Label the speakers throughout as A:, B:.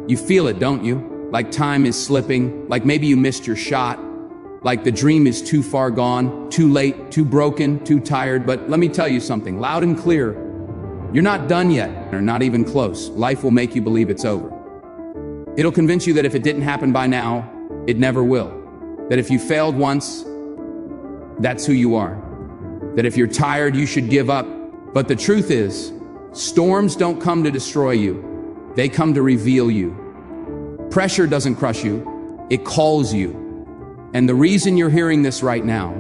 A: You feel it, don't you? Like time is slipping, like maybe you missed your shot, like the dream is too far gone, too late, too broken, too tired. But let me tell you something, loud and clear. You're not done yet, or not even close. Life will make you believe it's over. It'll convince you that if it didn't happen by now, it never will. That if you failed once, that's who you are. That if you're tired, you should give up. But the truth is, storms don't come to destroy you. They come to reveal you. Pressure doesn't crush you, it calls you. And the reason you're hearing this right now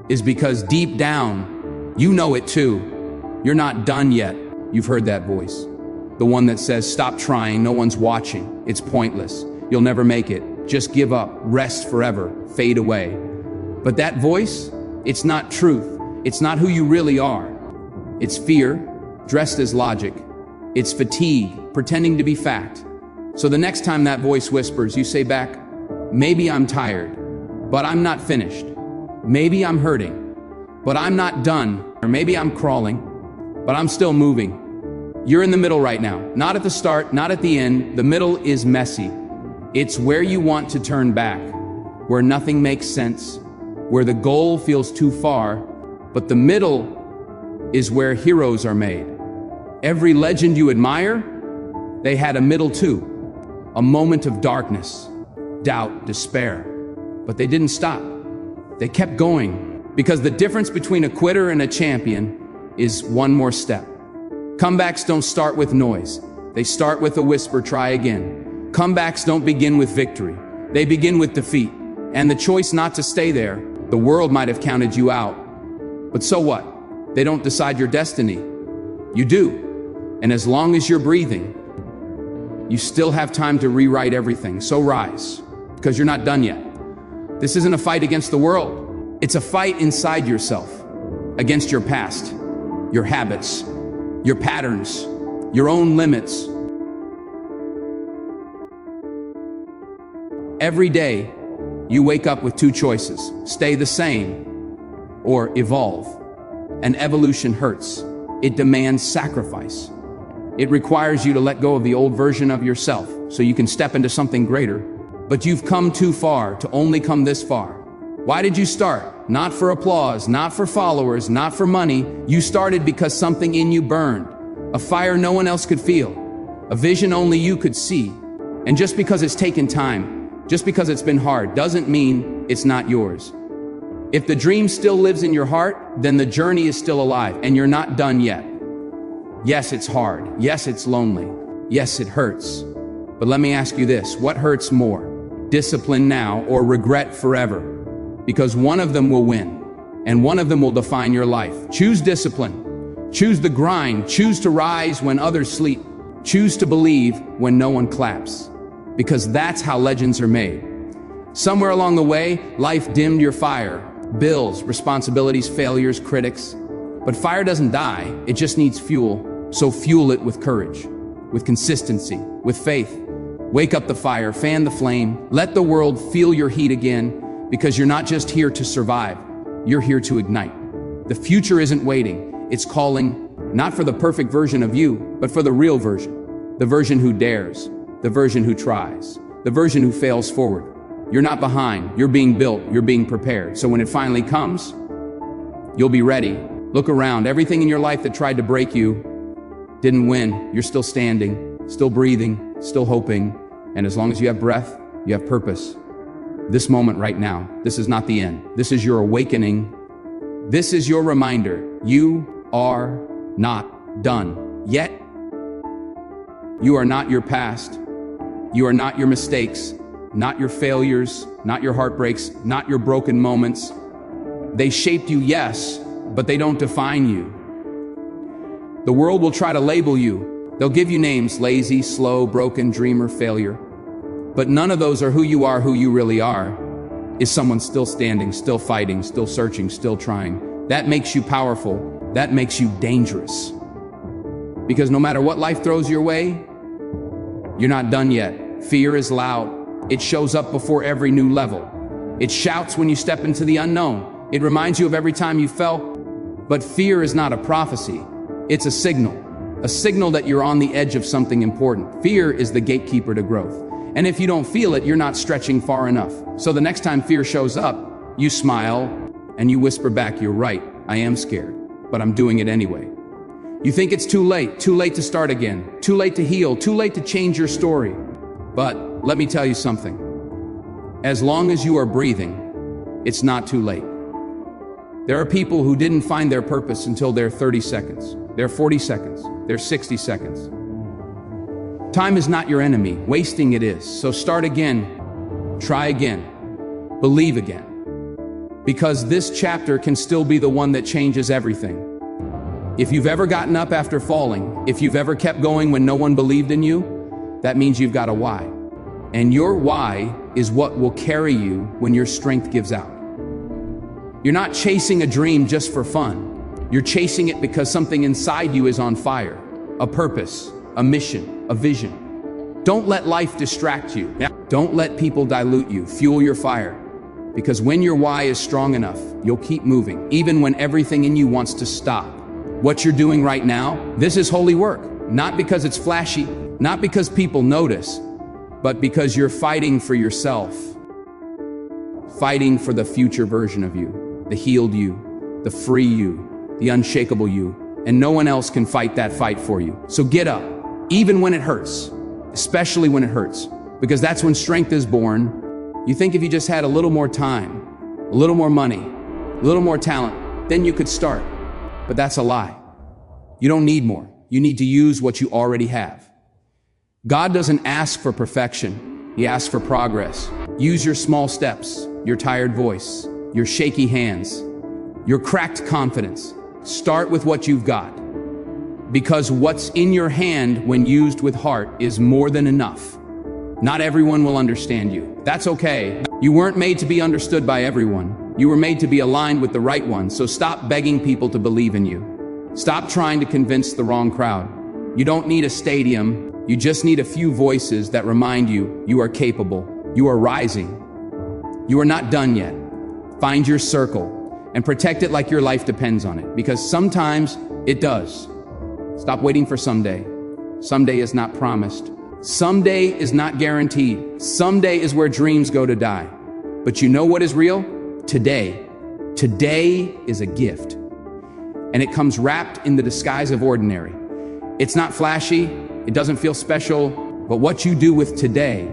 A: is because deep down, you know it too. You're not done yet. You've heard that voice. The one that says, stop trying, no one's watching. It's pointless. You'll never make it. Just give up, rest forever, fade away. But that voice, it's not truth. It's not who you really are. It's fear, dressed as logic. It's fatigue, pretending to be fact. So the next time that voice whispers, you say back, maybe I'm tired, but I'm not finished. Maybe I'm hurting, but I'm not done. Or maybe I'm crawling, but I'm still moving. You're in the middle right now. Not at the start, not at the end. The middle is messy. It's where you want to turn back, where nothing makes sense, where the goal feels too far, but the middle is where heroes are made. Every legend you admire, they had a middle too. A moment of darkness, doubt, despair. But they didn't stop. They kept going, because the difference between a quitter and a champion is one more step. Comebacks don't start with noise. They start with a whisper, try again. Comebacks don't begin with victory. They begin with defeat. And the choice not to stay there. The world might have counted you out. But so what? They don't decide your destiny. You do. And as long as you're breathing, you still have time to rewrite everything. So rise, because you're not done yet. This isn't a fight against the world. It's a fight inside yourself, against your past, your habits, your patterns, your own limits. Every day, you wake up with two choices: stay the same or evolve. And evolution hurts. It demands sacrifice. It requires you to let go of the old version of yourself so you can step into something greater. But you've come too far to only come this far. Why did you start? Not for applause, not for followers, not for money. You started because something in you burned. A fire no one else could feel. A vision only you could see. And just because it's taken time, just because it's been hard, doesn't mean it's not yours. If the dream still lives in your heart, then the journey is still alive and you're not done yet. Yes, it's hard. Yes, it's lonely. Yes, it hurts. But let me ask you this, what hurts more? Discipline now or regret forever? Because one of them will win and one of them will define your life. Choose discipline. Choose the grind. Choose to rise when others sleep. Choose to believe when no one claps. Because that's how legends are made. Somewhere along the way, life dimmed your fire. Bills, responsibilities, failures, critics. But fire doesn't die, it just needs fuel. So fuel it with courage, with consistency, with faith. Wake up the fire, fan the flame, let the world feel your heat again, because you're not just here to survive, you're here to ignite. The future isn't waiting, it's calling, not for the perfect version of you, but for the real version. The version who dares, the version who tries, the version who fails forward. You're not behind, you're being built, you're being prepared. So when it finally comes, you'll be ready. Look around, everything in your life that tried to break you didn't win. You're still standing, still breathing, still hoping. And as long as you have breath, you have purpose. This moment right now, this is not the end. This is your awakening. This is your reminder. You are not done yet. You are not your past. You are not your mistakes, not your failures, not your heartbreaks, not your broken moments. They shaped you, yes, but they don't define you. The world will try to label you. They'll give you names: lazy, slow, broken, dreamer, failure. But none of those are who you are. Who you really are is someone still standing, still fighting, still searching, still trying. That makes you powerful. That makes you dangerous. Because no matter what life throws your way, you're not done yet. Fear is loud. It shows up before every new level. It shouts when you step into the unknown. It reminds you of every time you fell. But fear is not a prophecy. It's a a signal that you're on the edge of something important. Fear is the gatekeeper to growth. And if you don't feel it, you're not stretching far enough. So the next time fear shows up, you smile and you whisper back, "You're right, I am scared, but I'm doing it anyway." You think it's too late to start again, too late to heal, too late to change your story. But let me tell you something. As long as you are breathing, it's not too late. There are people who didn't find their purpose until their 30 seconds, their 40 seconds, their 60 seconds. Time is not your enemy, wasting it is. So start again, try again, believe again. Because this chapter can still be the one that changes everything. If you've ever gotten up after falling, if you've ever kept going when no one believed in you, that means you've got a why. And your why is what will carry you when your strength gives out. You're not chasing a dream just for fun. You're chasing it because something inside you is on fire. A purpose, a mission, a vision. Don't let life distract you. Don't let people dilute you. Fuel your fire. Because when your why is strong enough, you'll keep moving, even when everything in you wants to stop. What you're doing right now, this is holy work. Not because it's flashy, not because people notice, but because you're fighting for yourself. Fighting for the future version of you, the healed you, the free you, the unshakable you, and no one else can fight that fight for you. So get up, even when it hurts, especially when it hurts, because that's when strength is born. You think if you just had a little more time, a little more money, a little more talent, then you could start. But that's a lie. You don't need more. You need to use what you already have. God doesn't ask for perfection. He asks for progress. Use your small steps, your tired voice, your shaky hands, your cracked confidence. Start with what you've got. Because what's in your hand when used with heart is more than enough. Not everyone will understand you. That's okay. You weren't made to be understood by everyone. You were made to be aligned with the right one, so stop begging people to believe in you. Stop trying to convince the wrong crowd. You don't need a stadium. You just need a few voices that remind you you are capable. You are rising. You are not done yet. Find your circle and protect it like your life depends on it, because sometimes it does. Stop waiting for someday. Someday is not promised. Someday is not guaranteed. Someday is where dreams go to die. But you know what is real? Today. Today is a gift. And it comes wrapped in the disguise of ordinary. It's not flashy. It doesn't feel special. But what you do with today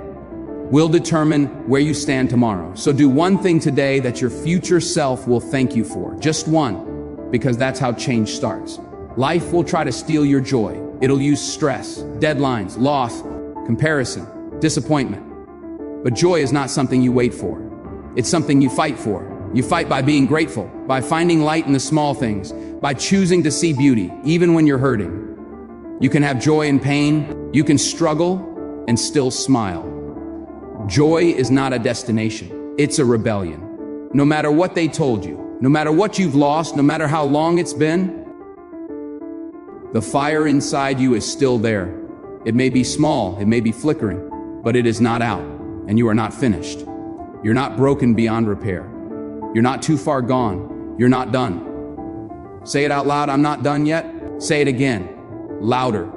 A: will determine where you stand tomorrow. So do one thing today that your future self will thank you for. Just one. Because that's how change starts. Life will try to steal your joy. It'll use stress, deadlines, loss, comparison, disappointment. But joy is not something you wait for. It's something you fight for. You fight by being grateful, by finding light in the small things, by choosing to see beauty, even when you're hurting. You can have joy in pain. You can struggle and still smile. Joy is not a destination. It's a rebellion. No matter what they told you, no matter what you've lost, no matter how long it's been, the fire inside you is still there. It may be small, it may be flickering, but it is not out, and you are not finished. You're not broken beyond repair. You're not too far gone. You're not done. Say it out loud, I'm not done yet. Say it again, louder.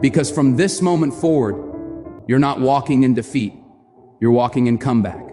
A: Because from this moment forward, you're not walking in defeat. You're walking in comeback.